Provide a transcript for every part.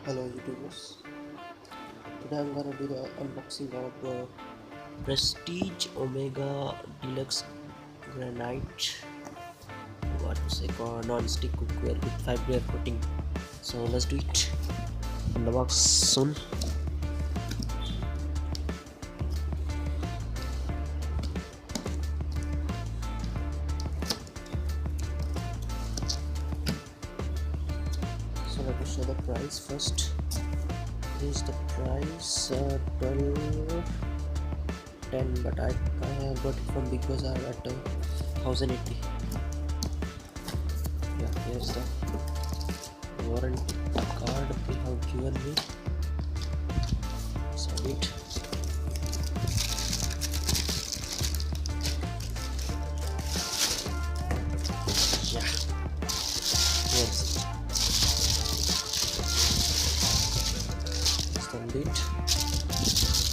Hello YouTubers. Today I'm gonna do the unboxing of the Prestige Omega Deluxe Granite, what to say, non-stick cookware with 5-layer coating. So let's do it. In the box soon. So let me show the price first. This is the price 12.10, but I got it from Big Bazaar at 1080. Yeah, here's the warranty card they have given me. Submit. Yeah, here's it. It's the lid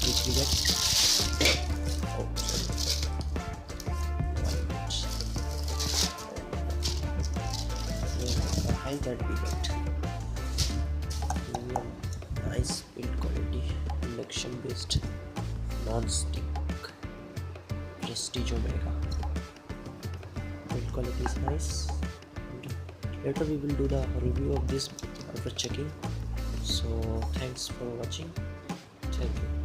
which we get. Oh, sorry. Behind that we get premium, nice build quality, induction based, non-stick Prestige Omega. Build quality is nice. Later we will do the review of this after checking. So thanks for watching. Thank you.